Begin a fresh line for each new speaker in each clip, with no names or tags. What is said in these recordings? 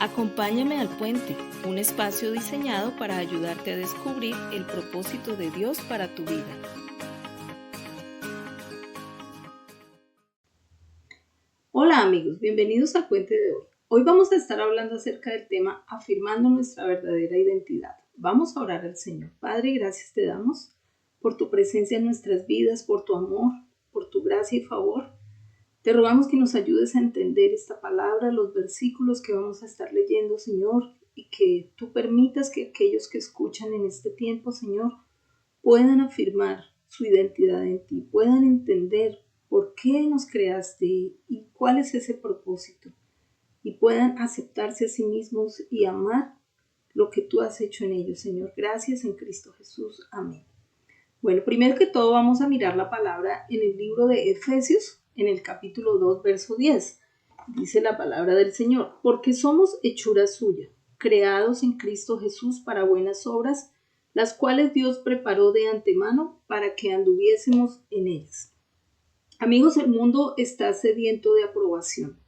Acompáñame al puente, un espacio diseñado para ayudarte a descubrir el propósito de Dios para tu vida.
Hola amigos, bienvenidos al puente de hoy. Hoy vamos a estar hablando acerca del tema afirmando nuestra verdadera identidad. Vamos a orar al Señor. Padre, gracias te damos por tu presencia en nuestras vidas, por tu amor, por tu gracia y favor. Te rogamos que nos ayudes a entender esta palabra, los versículos que vamos a estar leyendo, Señor, y que tú permitas que aquellos que escuchan en este tiempo, Señor, puedan afirmar su identidad en ti, puedan entender por qué nos creaste y cuál es ese propósito, y puedan aceptarse a sí mismos y amar lo que tú has hecho en ellos, Señor. Gracias en Cristo Jesús. Amén. Bueno, primero que todo vamos a mirar la palabra en el libro de Efesios, en el capítulo 2, verso 10. Dice la palabra del Señor, porque somos hechura suya, creados en Cristo Jesús para buenas obras, las cuales Dios preparó de antemano para que anduviésemos en ellas. Amigos, el mundo está sediento de aprobación.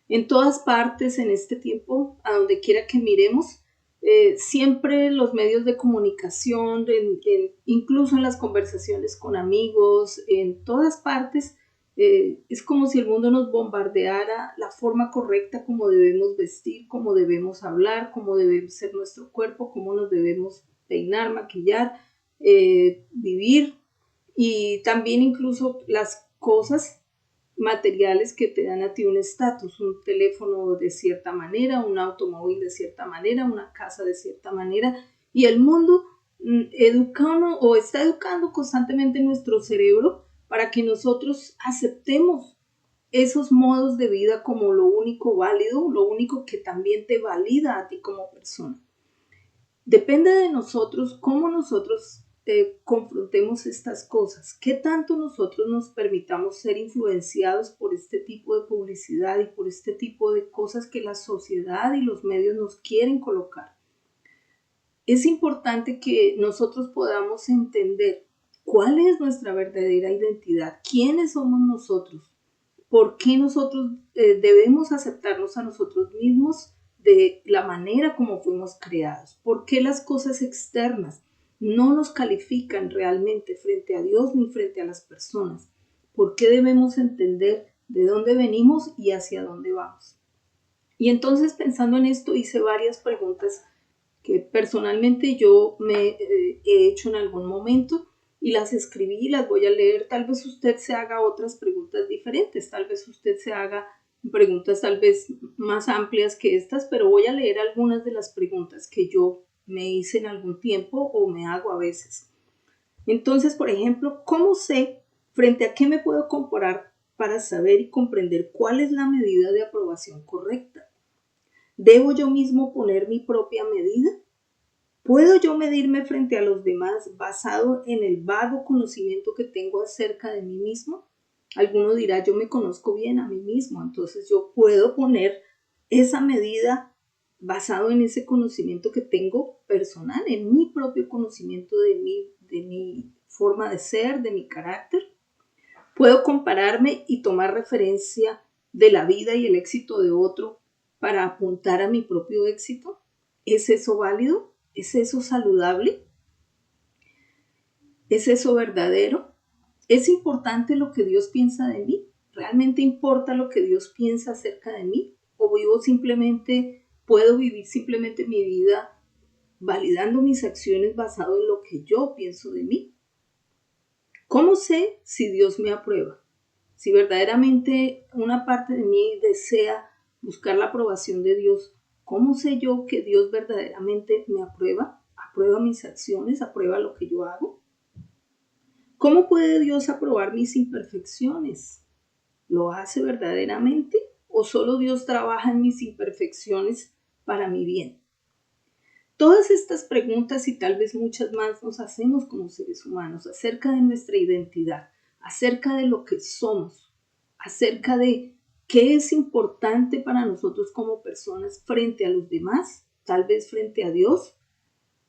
En todas partes en este tiempo, a donde quiera que miremos, siempre los medios de comunicación, incluso en las conversaciones con amigos, en todas partes, es como si el mundo nos bombardeara la forma correcta como debemos vestir, cómo debemos hablar, cómo debe ser nuestro cuerpo, cómo nos debemos peinar, maquillar, vivir, y también incluso las cosas materiales que te dan a ti un estatus, un teléfono de cierta manera, un automóvil de cierta manera, una casa de cierta manera, y el mundo está educando constantemente nuestro cerebro para que nosotros aceptemos esos modos de vida como lo único válido, lo único que también te valida a ti como persona. Depende de nosotros cómo nosotros confrontemos estas cosas, qué tanto nosotros nos permitamos ser influenciados por este tipo de publicidad y por este tipo de cosas que la sociedad y los medios nos quieren colocar. Es importante que nosotros podamos entender cuál es nuestra verdadera identidad, quiénes somos nosotros, por qué nosotros debemos aceptarnos a nosotros mismos de la manera como fuimos creados, por qué las cosas externas no nos califican realmente frente a Dios ni frente a las personas, por qué debemos entender de dónde venimos y hacia dónde vamos. Y entonces, pensando en esto, hice varias preguntas que personalmente yo me he hecho en algún momento y las escribí y las voy a leer. Tal vez usted se haga otras preguntas diferentes, tal vez usted se haga preguntas tal vez más amplias que estas, pero voy a leer algunas de las preguntas que yo me hice en algún tiempo o me hago a veces. Entonces, por ejemplo, ¿cómo sé frente a qué me puedo comparar para saber y comprender cuál es la medida de aprobación correcta? ¿Debo yo mismo poner mi propia medida? ¿Puedo yo medirme frente a los demás basado en el vago conocimiento que tengo acerca de mí mismo? Alguno dirá, yo me conozco bien a mí mismo, entonces yo puedo poner esa medida basado en ese conocimiento que tengo personal, en mi propio conocimiento de mi forma de ser, de mi carácter. ¿Puedo compararme y tomar referencia de la vida y el éxito de otro para apuntar a mi propio éxito? ¿Es eso válido? ¿Es eso saludable? ¿Es eso verdadero? ¿Es importante lo que Dios piensa de mí? ¿Realmente importa lo que Dios piensa acerca de mí? ¿O puedo vivir simplemente mi vida validando mis acciones basado en lo que yo pienso de mí? ¿Cómo sé si Dios me aprueba? Si verdaderamente una parte de mí desea buscar la aprobación de Dios, ¿cómo sé yo que Dios verdaderamente me aprueba? ¿Aprueba mis acciones? ¿Aprueba lo que yo hago? ¿Cómo puede Dios aprobar mis imperfecciones? ¿Lo hace verdaderamente? ¿O solo Dios trabaja en mis imperfecciones para mi bien? Todas estas preguntas y tal vez muchas más nos hacemos como seres humanos acerca de nuestra identidad, acerca de lo que somos, acerca de qué es importante para nosotros como personas frente a los demás, tal vez frente a Dios,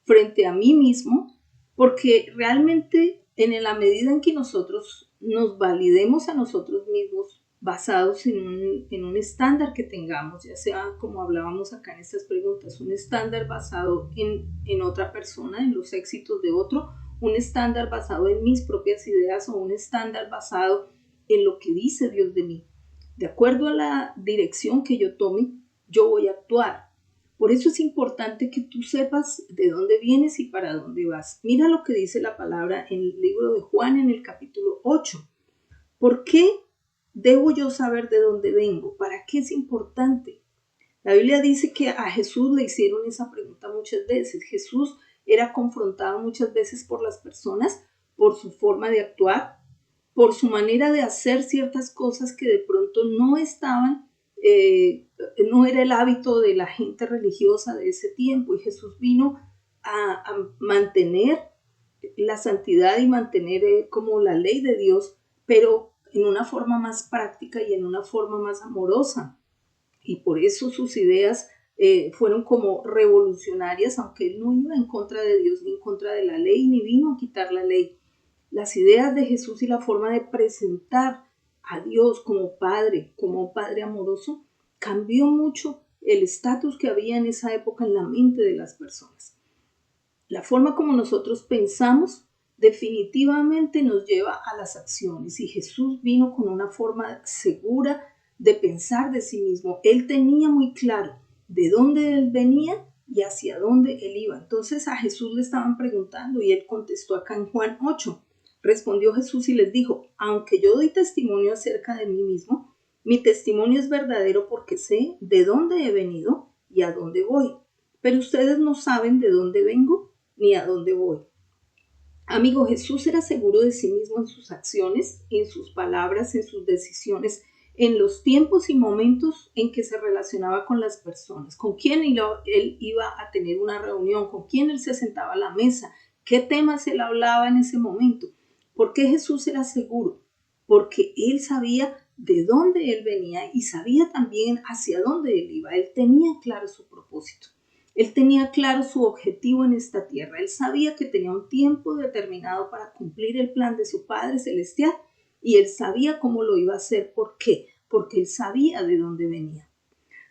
frente a mí mismo, porque realmente en la medida en que nosotros nos validemos a nosotros mismos basados en un estándar que tengamos, ya sea como hablábamos acá en estas preguntas, un estándar basado en otra persona, en los éxitos de otro, un estándar basado en mis propias ideas o un estándar basado en lo que dice Dios de mí. De acuerdo a la dirección que yo tome, yo voy a actuar. Por eso es importante que tú sepas de dónde vienes y para dónde vas. Mira lo que dice la palabra en el libro de Juan en el capítulo 8. ¿Por qué debo yo saber de dónde vengo? ¿Para qué es importante? La Biblia dice que a Jesús le hicieron esa pregunta muchas veces. Jesús era confrontado muchas veces por las personas por su forma de actuar, por su manera de hacer ciertas cosas que de pronto no estaban, no era el hábito de la gente religiosa de ese tiempo. Y Jesús vino a mantener la santidad y mantener como la ley de Dios, pero en una forma más práctica y en una forma más amorosa. Y por eso sus ideas fueron como revolucionarias, aunque él no iba en contra de Dios ni en contra de la ley, ni vino a quitar la ley. Las ideas de Jesús y la forma de presentar a Dios como Padre amoroso, cambió mucho el estatus que había en esa época en la mente de las personas. La forma como nosotros pensamos definitivamente nos lleva a las acciones, y Jesús vino con una forma segura de pensar de sí mismo. Él tenía muy claro de dónde él venía y hacia dónde él iba. Entonces a Jesús le estaban preguntando y él contestó acá en Juan 8. Respondió Jesús y les dijo: aunque yo doy testimonio acerca de mí mismo, mi testimonio es verdadero porque sé de dónde he venido y a dónde voy. Pero ustedes no saben de dónde vengo ni a dónde voy. Amigo, Jesús era seguro de sí mismo en sus acciones, en sus palabras, en sus decisiones, en los tiempos y momentos en que se relacionaba con las personas, con quién él iba a tener una reunión, con quién él se sentaba a la mesa, qué temas él hablaba en ese momento. ¿Por qué Jesús era seguro? Porque él sabía de dónde él venía y sabía también hacia dónde él iba. Él tenía claro su propósito. Él tenía claro su objetivo en esta tierra. Él sabía que tenía un tiempo determinado para cumplir el plan de su Padre Celestial y él sabía cómo lo iba a hacer. ¿Por qué? Porque él sabía de dónde venía.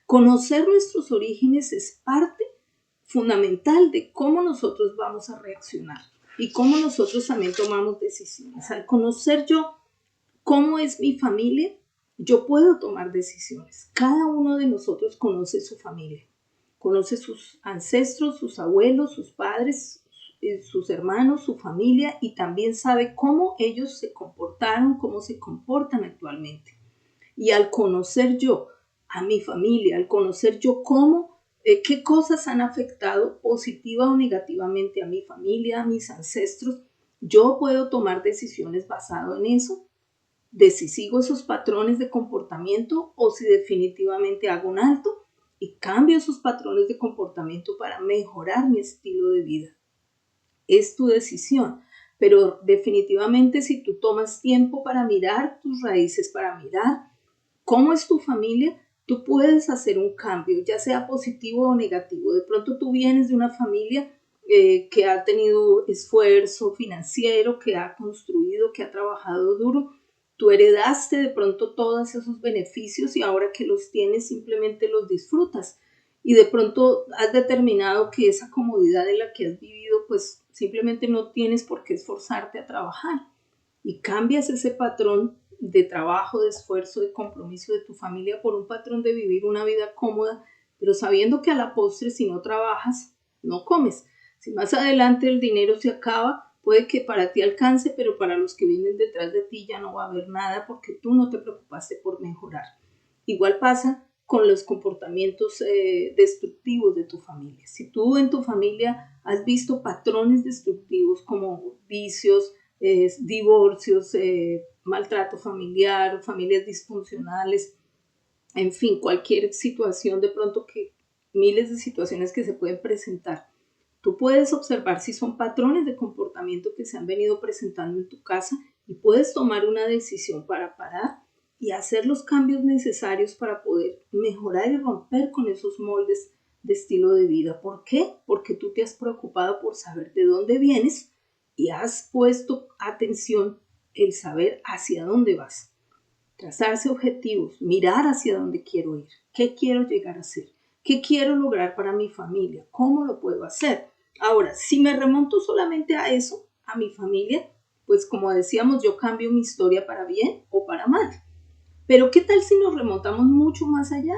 Conocer nuestros orígenes es parte fundamental de cómo nosotros vamos a reaccionar y cómo nosotros también tomamos decisiones. Al conocer yo cómo es mi familia, yo puedo tomar decisiones. Cada uno de nosotros conoce su familia. Conoce sus ancestros, sus abuelos, sus padres, sus hermanos, su familia, y también sabe cómo ellos se comportaron, cómo se comportan actualmente. Y al conocer yo a mi familia, al conocer yo qué cosas han afectado positiva o negativamente a mi familia, a mis ancestros, yo puedo tomar decisiones basado en eso, de si sigo esos patrones de comportamiento o si definitivamente hago un alto y cambio esos patrones de comportamiento para mejorar mi estilo de vida. Es tu decisión, pero definitivamente si tú tomas tiempo para mirar tus raíces, para mirar cómo es tu familia, tú puedes hacer un cambio, ya sea positivo o negativo. De pronto tú vienes de una familia que ha tenido esfuerzo financiero, que ha construido, que ha trabajado duro. Tú heredaste de pronto todos esos beneficios y ahora que los tienes simplemente los disfrutas. Y de pronto has determinado que esa comodidad en la que has vivido, pues simplemente no tienes por qué esforzarte a trabajar. Y cambias ese patrón de trabajo, de esfuerzo, de compromiso de tu familia por un patrón de vivir una vida cómoda, pero sabiendo que a la postre, si no trabajas, no comes. Si más adelante el dinero se acaba, puede que para ti alcance, pero para los que vienen detrás de ti ya no va a haber nada porque tú no te preocupaste por mejorar. Igual pasa con los comportamientos destructivos de tu familia. Si tú en tu familia has visto patrones destructivos como vicios, divorcios, maltrato familiar, familias disfuncionales, en fin, cualquier situación de pronto miles de situaciones que se pueden presentar. Tú puedes observar si son patrones de comportamiento que se han venido presentando en tu casa y puedes tomar una decisión para parar y hacer los cambios necesarios para poder mejorar y romper con esos moldes de estilo de vida. ¿Por qué? Porque tú te has preocupado por saber de dónde vienes y has puesto atención en saber hacia dónde vas. trazarse objetivos, mirar hacia dónde quiero ir, qué quiero llegar a ser, qué quiero lograr para mi familia, cómo lo puedo hacer. Ahora, si me remonto solamente a eso, a mi familia, pues como decíamos, yo cambio mi historia para bien o para mal. Pero ¿qué tal si nos remontamos mucho más allá?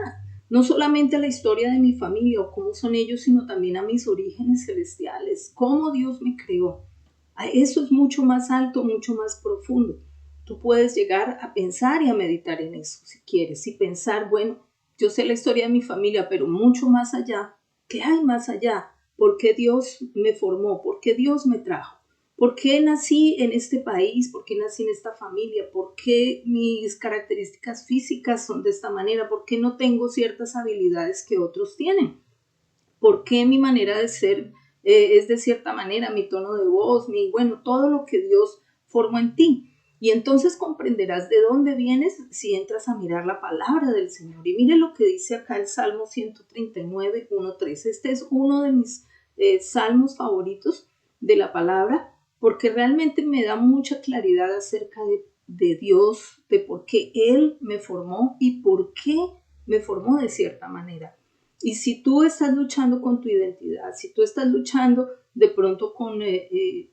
No solamente a la historia de mi familia o cómo son ellos, sino también a mis orígenes celestiales, cómo Dios me creó. Eso es mucho más alto, mucho más profundo. Tú puedes llegar a pensar y a meditar en eso si quieres y pensar, bueno, yo sé la historia de mi familia, pero mucho más allá. ¿Qué hay más allá? ¿Por qué Dios me formó? ¿Por qué Dios me trajo? ¿Por qué nací en este país? ¿Por qué nací en esta familia? ¿Por qué mis características físicas son de esta manera? ¿Por qué no tengo ciertas habilidades que otros tienen? ¿Por qué mi manera de ser es de cierta manera? Mi tono de voz, bueno, todo lo que Dios formó en ti. Y entonces comprenderás de dónde vienes si entras a mirar la palabra del Señor. Y mire lo que dice acá el Salmo 139, 1:3. Este es uno de mis salmos favoritos de la palabra, porque realmente me da mucha claridad acerca de Dios, de por qué Él me formó y por qué me formó de cierta manera. Y si tú estás luchando con tu identidad, si tú estás luchando de pronto con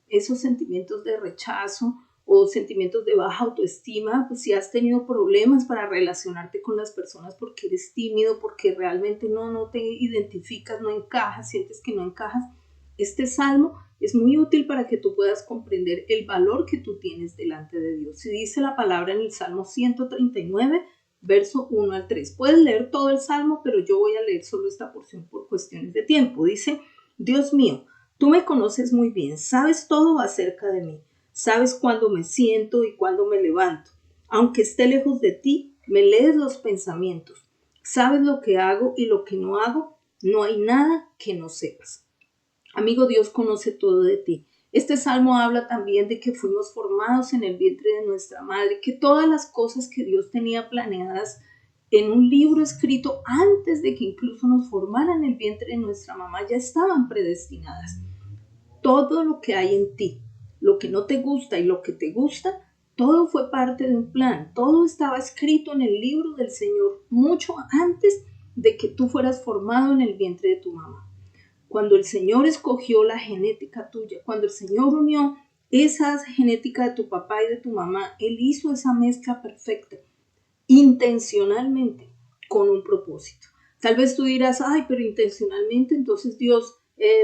esos sentimientos de rechazo o sentimientos de baja autoestima, pues si has tenido problemas para relacionarte con las personas porque eres tímido, porque realmente no te identificas, no encajas, sientes que no encajas, este salmo es muy útil para que tú puedas comprender el valor que tú tienes delante de Dios. Si dice la palabra en el Salmo 139, verso 1 al 3. Puedes leer todo el Salmo, pero yo voy a leer solo esta porción por cuestiones de tiempo. Dice, Dios mío, tú me conoces muy bien, sabes todo acerca de mí, sabes cuándo me siento y cuándo me levanto. Aunque esté lejos de ti, me lees los pensamientos, sabes lo que hago y lo que no hago, no hay nada que no sepas. Amigo, Dios conoce todo de ti. Este salmo habla también de que fuimos formados en el vientre de nuestra madre, que todas las cosas que Dios tenía planeadas en un libro escrito antes de que incluso nos formaran en el vientre de nuestra mamá ya estaban predestinadas. Todo lo que hay en ti, lo que no te gusta y lo que te gusta, todo fue parte de un plan. Todo estaba escrito en el libro del Señor mucho antes de que tú fueras formado en el vientre de tu mamá. Cuando el Señor escogió la genética tuya, cuando el Señor unió esa genética de tu papá y de tu mamá, Él hizo esa mezcla perfecta, intencionalmente, con un propósito. Tal vez tú dirás, ay, pero intencionalmente, entonces Dios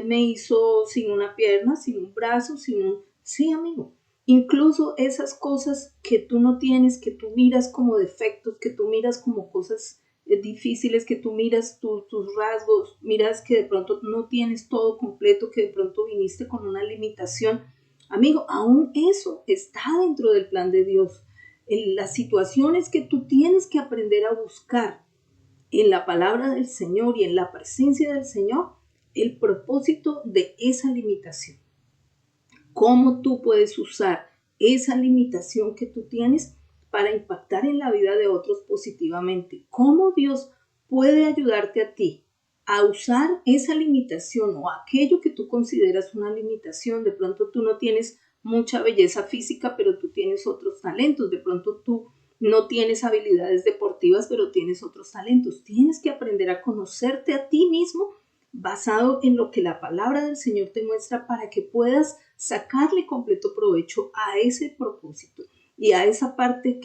me hizo sin una pierna, sin un brazo, sin un... Sí, amigo. Incluso esas cosas que tú no tienes, que tú miras como defectos, que tú miras como cosas difíciles, que tú miras tus rasgos, miras que de pronto no tienes todo completo, que de pronto viniste con una limitación. Amigo, aún eso está dentro del plan de Dios. En las situaciones que tú tienes que aprender a buscar en la palabra del Señor y en la presencia del Señor, el propósito de esa limitación. Cómo tú puedes usar esa limitación que tú tienes para impactar en la vida de otros positivamente. Cómo Dios puede ayudarte a ti a usar esa limitación o aquello que tú consideras una limitación. De pronto tú no tienes mucha belleza física, pero tú tienes otros talentos. De pronto tú no tienes habilidades deportivas, pero tienes otros talentos. Tienes que aprender a conocerte a ti mismo basado en lo que la palabra del Señor te muestra para que puedas sacarle completo provecho a ese propósito y a esa parte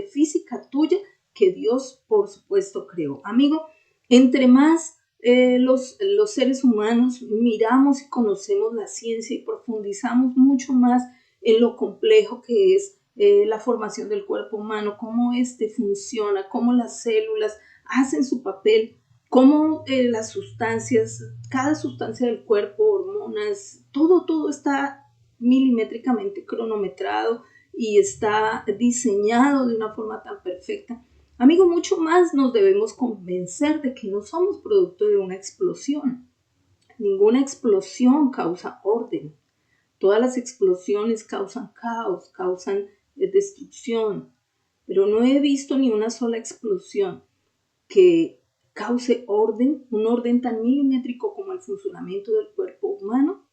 física tuya que Dios por supuesto creó. Amigo, entre más los seres humanos miramos y conocemos la ciencia y profundizamos mucho más en lo complejo que es la formación del cuerpo humano, cómo este funciona, cómo las células hacen su papel, cómo las sustancias, cada sustancia del cuerpo, hormonas, todo está milimétricamente cronometrado y está diseñado de una forma tan perfecta. Amigo, mucho más nos debemos convencer de que no somos producto de una explosión. Ninguna explosión causa orden. Todas las explosiones causan caos, causan destrucción. Pero no he visto ni una sola explosión que cause orden, un orden tan milimétrico como el funcionamiento del cuerpo humano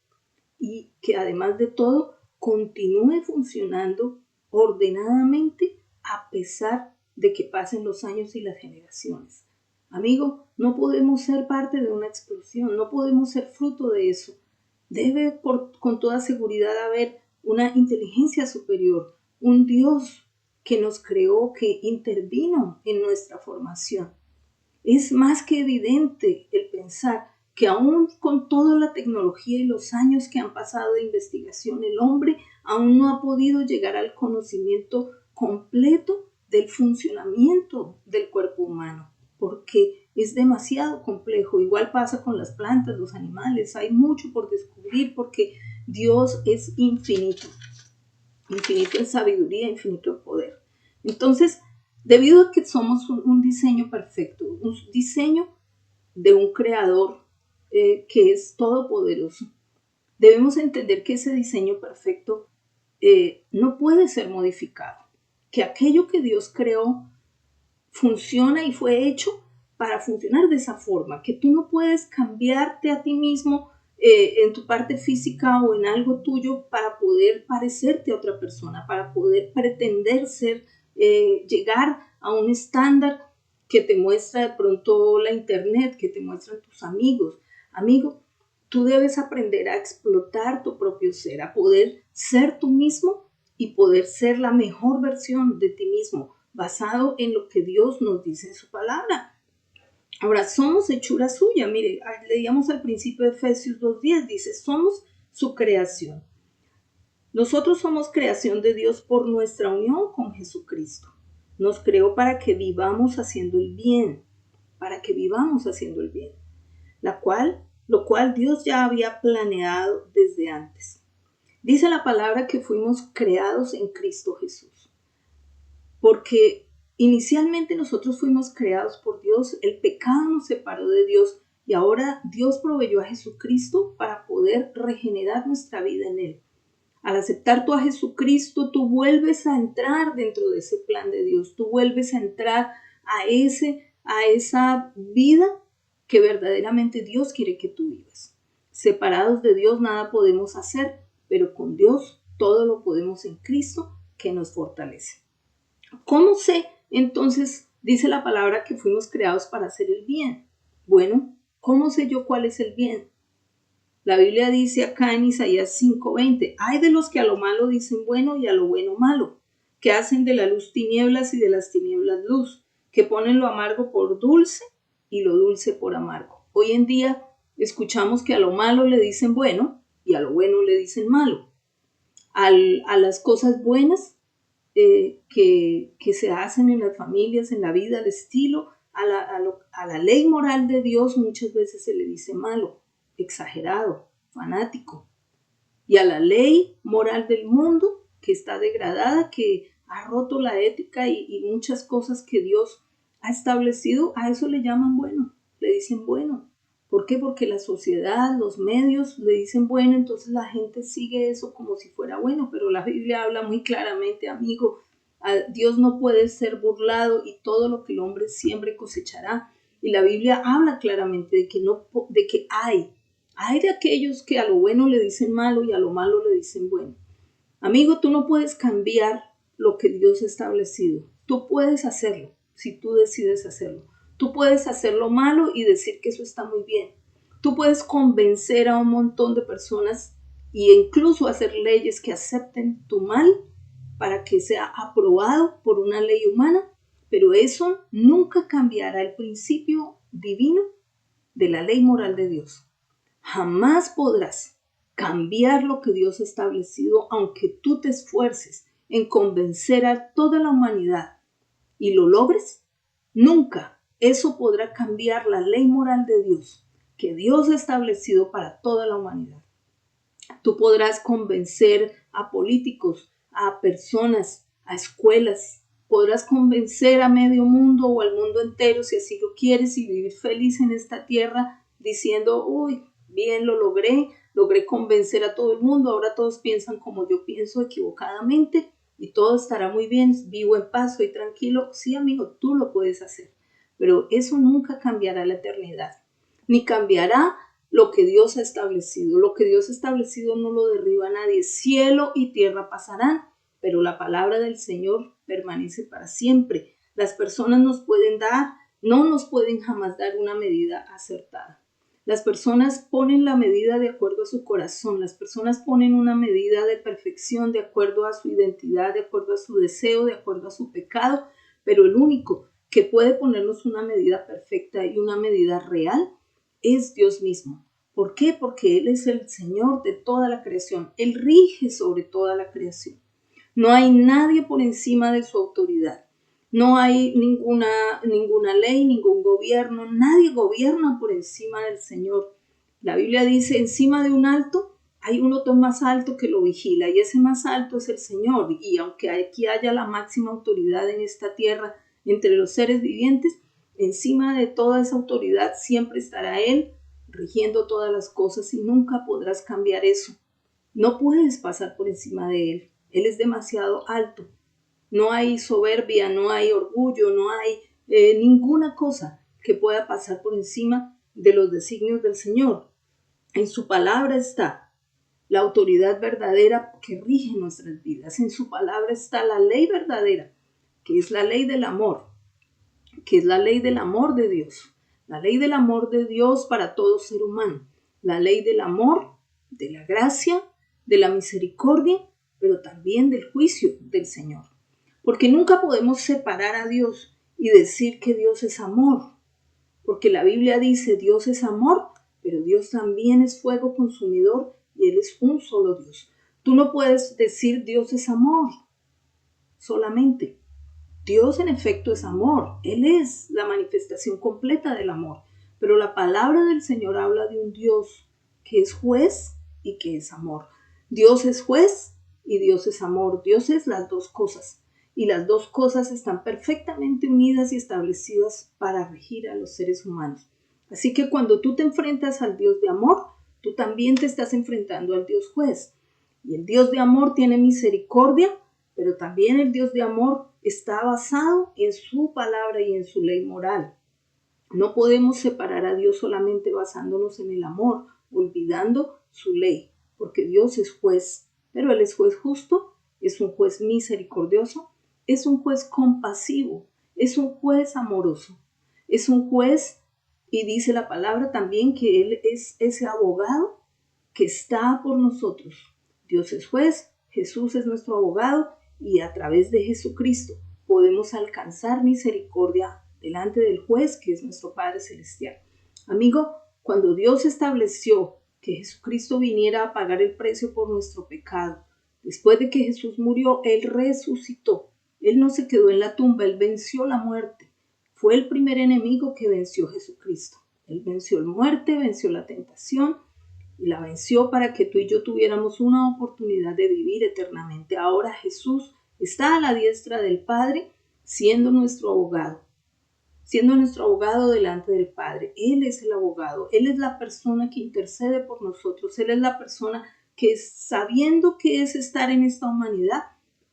y que además de todo continúe funcionando ordenadamente a pesar de que pasen los años y las generaciones. Amigo, no podemos ser parte de una explosión, no podemos ser fruto de eso. Debe con toda seguridad haber una inteligencia superior, un Dios que nos creó, que intervino en nuestra formación. Es más que evidente el pensar que aún con toda la tecnología y los años que han pasado de investigación, el hombre aún no ha podido llegar al conocimiento completo del funcionamiento del cuerpo humano, porque es demasiado complejo. Igual pasa con las plantas, los animales, hay mucho por descubrir porque Dios es infinito, infinito en sabiduría, infinito en poder. Entonces, debido a que somos un diseño perfecto, un diseño de un creador que es todopoderoso, debemos entender que ese diseño perfecto no puede ser modificado, que aquello que Dios creó funciona y fue hecho para funcionar de esa forma, que tú no puedes cambiarte a ti mismo en tu parte física o en algo tuyo para poder parecerte a otra persona, para poder pretender ser, llegar a un estándar que te muestra de pronto la internet, que te muestran tus amigos. Amigo, tú debes aprender a explotar tu propio ser, a poder ser tú mismo y poder ser la mejor versión de ti mismo, basado en lo que Dios nos dice en su palabra. Ahora, somos hechura suya. Mire, leíamos al principio de Efesios 2:10, dice, somos su creación. Nosotros somos creación de Dios por nuestra unión con Jesucristo. Nos creó para que vivamos haciendo el bien, para que vivamos haciendo el bien, lo cual Dios ya había planeado desde antes. Dice la palabra que fuimos creados en Cristo Jesús, porque inicialmente nosotros fuimos creados por Dios, el pecado nos separó de Dios y ahora Dios proveyó a Jesucristo para poder regenerar nuestra vida en Él. Al aceptar tú a Jesucristo, tú vuelves a entrar dentro de ese plan de Dios, tú vuelves a entrar a esa vida que verdaderamente Dios quiere que tú vivas. Separados de Dios nada podemos hacer, pero con Dios todo lo podemos en Cristo que nos fortalece. ¿Cómo sé entonces, dice la palabra, que fuimos creados para hacer el bien? Bueno, ¿cómo sé yo cuál es el bien? La Biblia dice acá en Isaías 5:20, hay de los que a lo malo dicen bueno y a lo bueno malo, que hacen de la luz tinieblas y de las tinieblas luz, que ponen lo amargo por dulce y lo dulce por amargo. Hoy en día escuchamos que a lo malo le dicen bueno y a lo bueno le dicen malo. A las cosas buenas que se hacen en las familias, en la vida, al estilo, a la ley moral de Dios muchas veces se le dice malo, exagerado, fanático. Y a la ley moral del mundo que está degradada, que ha roto la ética y muchas cosas que Dios ha establecido, a eso le llaman bueno, le dicen bueno. ¿Por qué? Porque la sociedad, los medios le dicen bueno, entonces la gente sigue eso como si fuera bueno, pero la Biblia habla muy claramente, amigo, Dios no puede ser burlado y todo lo que el hombre siembre cosechará. Y la Biblia habla claramente de que hay de aquellos que a lo bueno le dicen malo y a lo malo le dicen bueno. Amigo, tú no puedes cambiar lo que Dios ha establecido. Tú puedes hacerlo si tú decides hacerlo. Tú puedes hacer lo malo y decir que eso está muy bien. Tú puedes convencer a un montón de personas e incluso hacer leyes que acepten tu mal para que sea aprobado por una ley humana, pero eso nunca cambiará el principio divino de la ley moral de Dios. Jamás podrás cambiar lo que Dios ha establecido, aunque tú te esfuerces en convencer a toda la humanidad y lo logres. Nunca eso podrá cambiar la ley moral de Dios que Dios ha establecido para toda la humanidad. Tú podrás convencer a políticos, a personas, a escuelas, podrás convencer a medio mundo o al mundo entero si así lo quieres y vivir feliz en esta tierra diciendo, uy, bien, logré convencer a todo el mundo, ahora todos piensan como yo pienso equivocadamente y todo estará muy bien, vivo en paz, soy tranquilo. Sí, amigo, tú lo puedes hacer, pero eso nunca cambiará la eternidad, ni cambiará lo que Dios ha establecido. Lo que Dios ha establecido no lo derriba nadie. Cielo y tierra pasarán, pero la palabra del Señor permanece para siempre. Las personas no nos pueden jamás dar una medida acertada. Las personas ponen la medida de acuerdo a su corazón, las personas ponen una medida de perfección de acuerdo a su identidad, de acuerdo a su deseo, de acuerdo a su pecado, pero el único que puede ponernos una medida perfecta y una medida real es Dios mismo. ¿Por qué? Porque Él es el Señor de toda la creación, Él rige sobre toda la creación. No hay nadie por encima de su autoridad. No hay ninguna ley, ningún gobierno, nadie gobierna por encima del Señor. La Biblia dice, encima de un alto hay un otro más alto que lo vigila y ese más alto es el Señor. Y aunque aquí haya la máxima autoridad en esta tierra entre los seres vivientes, encima de toda esa autoridad siempre estará Él rigiendo todas las cosas y nunca podrás cambiar eso. No puedes pasar por encima de Él. Él es demasiado alto. No hay soberbia, no hay orgullo, no hay ninguna cosa que pueda pasar por encima de los designios del Señor. En su palabra está la autoridad verdadera que rige nuestras vidas. En su palabra está la ley verdadera, que es la ley del amor, que es la ley del amor de Dios. La ley del amor de Dios para todo ser humano. La ley del amor, de la gracia, de la misericordia, pero también del juicio del Señor. Porque nunca podemos separar a Dios y decir que Dios es amor. Porque la Biblia dice Dios es amor, pero Dios también es fuego consumidor y Él es un solo Dios. Tú no puedes decir Dios es amor solamente. Dios en efecto es amor. Él es la manifestación completa del amor. Pero la palabra del Señor habla de un Dios que es juez y que es amor. Dios es juez y Dios es amor. Dios es las dos cosas. Y las dos cosas están perfectamente unidas y establecidas para regir a los seres humanos. Así que cuando tú te enfrentas al Dios de amor, tú también te estás enfrentando al Dios juez. Y el Dios de amor tiene misericordia, pero también el Dios de amor está basado en su palabra y en su ley moral. No podemos separar a Dios solamente basándonos en el amor, olvidando su ley, porque Dios es juez, pero Él es juez justo, es un juez misericordioso, es un juez compasivo, es un juez amoroso, es un juez, y dice la palabra también que Él es ese abogado que está por nosotros. Dios es juez, Jesús es nuestro abogado y a través de Jesucristo podemos alcanzar misericordia delante del juez que es nuestro Padre Celestial. Amigo, cuando Dios estableció que Jesucristo viniera a pagar el precio por nuestro pecado, después de que Jesús murió, Él resucitó. Él no se quedó en la tumba, Él venció la muerte. Fue el primer enemigo que venció Jesucristo. Él venció la muerte, venció la tentación y la venció para que tú y yo tuviéramos una oportunidad de vivir eternamente. Ahora Jesús está a la diestra del Padre siendo nuestro abogado delante del Padre. Él es el abogado, Él es la persona que intercede por nosotros, Él es la persona que sabiendo que es estar en esta humanidad,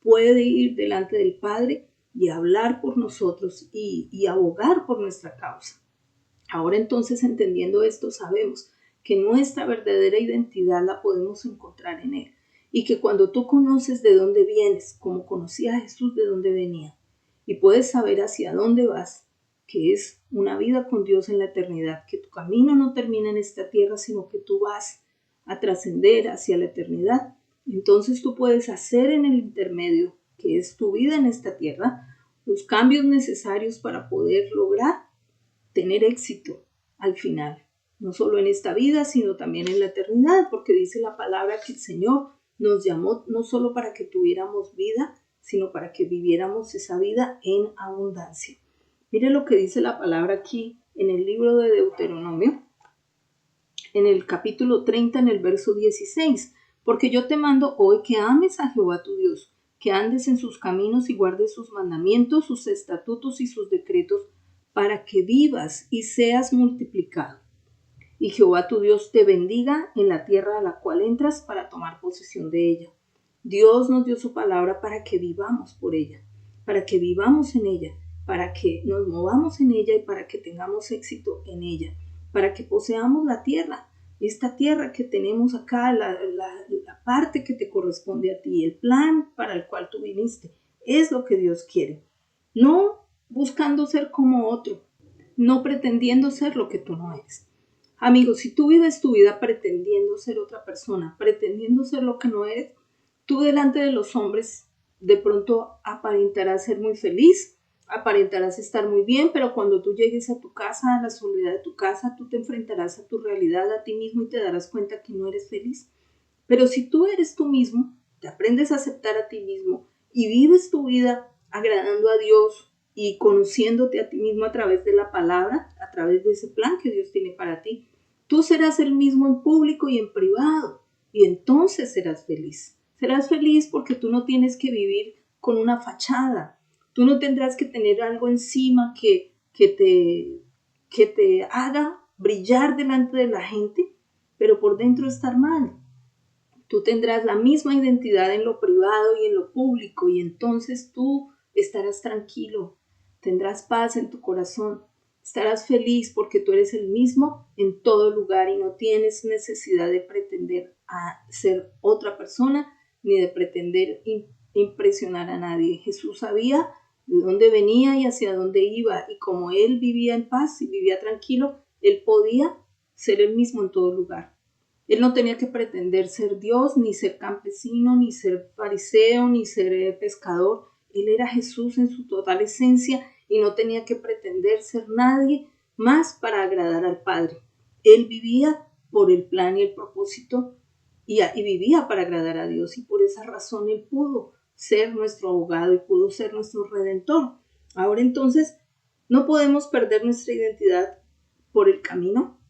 puede ir delante del Padre y hablar por nosotros y abogar por nuestra causa. Ahora entonces, entendiendo esto, sabemos que nuestra verdadera identidad la podemos encontrar en Él. Y que cuando tú conoces de dónde vienes, como conocía a Jesús de dónde venía, y puedes saber hacia dónde vas, que es una vida con Dios en la eternidad, que tu camino no termina en esta tierra, sino que tú vas a trascender hacia la eternidad, entonces tú puedes hacer en el intermedio, que es tu vida en esta tierra, los cambios necesarios para poder lograr tener éxito al final, no solo en esta vida, sino también en la eternidad, porque dice la palabra que el Señor nos llamó no solo para que tuviéramos vida, sino para que viviéramos esa vida en abundancia. Mire lo que dice la palabra aquí en el libro de Deuteronomio, en el capítulo 30, en el verso 16. Porque yo te mando hoy que ames a Jehová tu Dios, que andes en sus caminos y guardes sus mandamientos, sus estatutos y sus decretos, para que vivas y seas multiplicado. Y Jehová tu Dios te bendiga en la tierra a la cual entras para tomar posesión de ella. Dios nos dio su palabra para que vivamos por ella, para que vivamos en ella, para que nos movamos en ella y para que tengamos éxito en ella, para que poseamos la tierra, esta tierra que tenemos acá, la parte que te corresponde a ti, el plan para el cual tú viniste, es lo que Dios quiere. No buscando ser como otro, no pretendiendo ser lo que tú no eres. Amigos, si tú vives tu vida pretendiendo ser otra persona, pretendiendo ser lo que no eres, tú delante de los hombres de pronto aparentarás ser muy feliz, aparentarás estar muy bien, pero cuando tú llegues a tu casa, a la soledad de tu casa, tú te enfrentarás a tu realidad, a ti mismo y te darás cuenta que no eres feliz. Pero si tú eres tú mismo, te aprendes a aceptar a ti mismo y vives tu vida agradando a Dios y conociéndote a ti mismo a través de la palabra, a través de ese plan que Dios tiene para ti, tú serás el mismo en público y en privado y entonces serás feliz. Serás feliz porque tú no tienes que vivir con una fachada. Tú no tendrás que tener algo encima que te haga brillar delante de la gente, pero por dentro estar mal. Tú tendrás la misma identidad en lo privado y en lo público y entonces tú estarás tranquilo, tendrás paz en tu corazón, estarás feliz porque tú eres el mismo en todo lugar y no tienes necesidad de pretender a ser otra persona ni de pretender impresionar a nadie. Jesús sabía de dónde venía y hacia dónde iba y como él vivía en paz y vivía tranquilo, él podía ser el mismo en todo lugar. Él no tenía que pretender ser Dios, ni ser campesino, ni ser fariseo, ni ser pescador. Él era Jesús en su total esencia y no tenía que pretender ser nadie más para agradar al Padre. Él vivía por el plan y el propósito y vivía para agradar a Dios y por esa razón Él pudo ser nuestro abogado y pudo ser nuestro redentor. Ahora entonces no podemos perder nuestra identidad por el camino.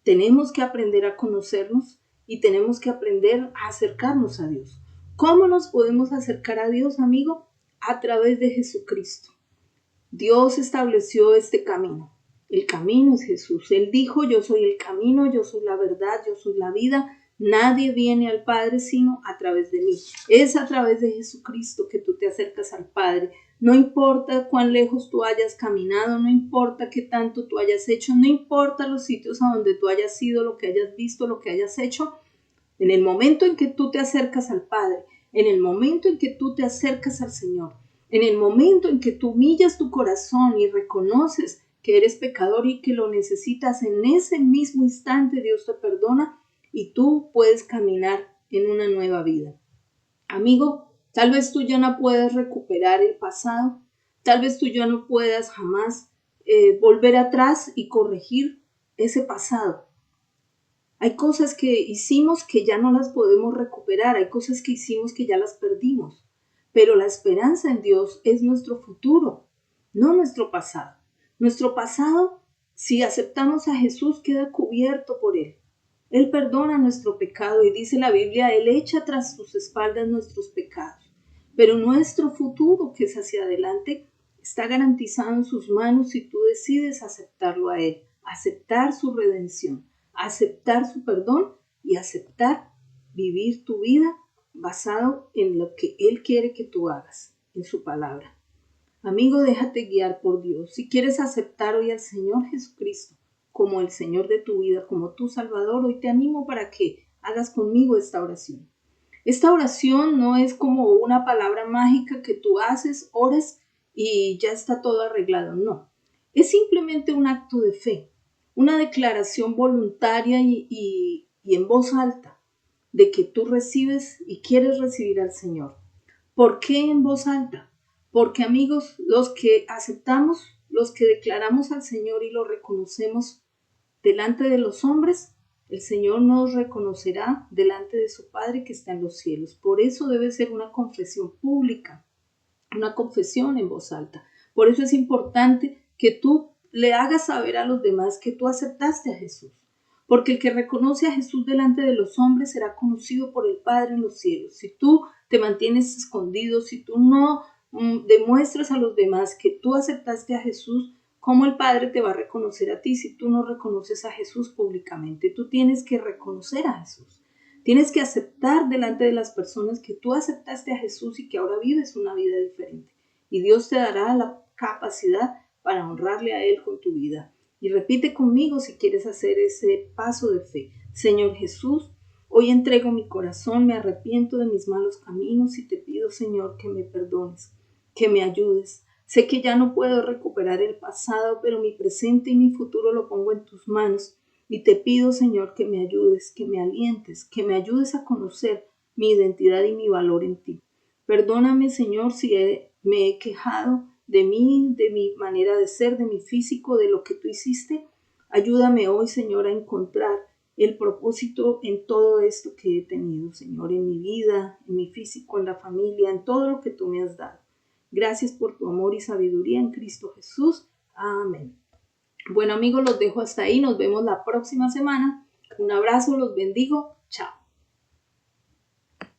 Tenemos que aprender a conocernos y tenemos que aprender a acercarnos a Dios. ¿Cómo nos podemos acercar a Dios, amigo? A través de Jesucristo. Dios estableció este camino. El camino es Jesús. Él dijo, yo soy el camino, yo soy la verdad, yo soy la vida. Nadie viene al Padre sino a través de mí. Es a través de Jesucristo que tú te acercas al Padre. No importa cuán lejos tú hayas caminado, no importa qué tanto tú hayas hecho, no importa los sitios a donde tú hayas ido, lo que hayas visto, lo que hayas hecho. En el momento en que tú te acercas al Padre, en el momento en que tú te acercas al Señor, en el momento en que tú humillas tu corazón y reconoces que eres pecador y que lo necesitas, en ese mismo instante Dios te perdona y tú puedes caminar en una nueva vida. Amigo, tal vez tú ya no puedas recuperar el pasado, tal vez tú ya no puedas jamás volver atrás y corregir ese pasado. Hay cosas que hicimos que ya no las podemos recuperar, hay cosas que hicimos que ya las perdimos, pero la esperanza en Dios es nuestro futuro, no nuestro pasado. Nuestro pasado, si aceptamos a Jesús, queda cubierto por Él. Él perdona nuestro pecado y dice la Biblia, Él echa tras sus espaldas nuestros pecados. Pero nuestro futuro, que es hacia adelante, está garantizado en sus manos si tú decides aceptarlo a Él, aceptar su redención, aceptar su perdón y aceptar vivir tu vida basado en lo que Él quiere que tú hagas, en su palabra. Amigo, déjate guiar por Dios. Si quieres aceptar hoy al Señor Jesucristo como el Señor de tu vida, como tu Salvador, hoy te animo para que hagas conmigo esta oración. Esta oración no es como una palabra mágica que tú haces, oras y ya está todo arreglado. No, es simplemente un acto de fe, una declaración voluntaria y en voz alta de que tú recibes y quieres recibir al Señor. ¿Por qué en voz alta? Porque amigos, los que aceptamos, los que declaramos al Señor y lo reconocemos delante de los hombres, el Señor nos reconocerá delante de su Padre que está en los cielos. Por eso debe ser una confesión pública, una confesión en voz alta. Por eso es importante que tú le hagas saber a los demás que tú aceptaste a Jesús. Porque el que reconoce a Jesús delante de los hombres será conocido por el Padre en los cielos. Si tú te mantienes escondido, si tú no demuestras a los demás que tú aceptaste a Jesús, ¿cómo el Padre te va a reconocer a ti si tú no reconoces a Jesús públicamente? Tú tienes que reconocer a Jesús. Tienes que aceptar delante de las personas que tú aceptaste a Jesús y que ahora vives una vida diferente. Y Dios te dará la capacidad para honrarle a Él con tu vida. Y repite conmigo si quieres hacer ese paso de fe. Señor Jesús, hoy entrego mi corazón, me arrepiento de mis malos caminos y te pido, Señor, que me perdones, que me ayudes. Sé que ya no puedo recuperar el pasado, pero mi presente y mi futuro lo pongo en tus manos. Y te pido, Señor, que me ayudes, que me alientes, que me ayudes a conocer mi identidad y mi valor en ti. Perdóname, Señor, si me he quejado de mí, de mi manera de ser, de mi físico, de lo que tú hiciste. Ayúdame hoy, Señor, a encontrar el propósito en todo esto que he tenido, Señor, en mi vida, en mi físico, en la familia, en todo lo que tú me has dado. Gracias por tu amor y sabiduría en Cristo Jesús. Amén. Bueno, amigos, los dejo hasta ahí. Nos vemos la próxima semana. Un abrazo, los bendigo. Chao.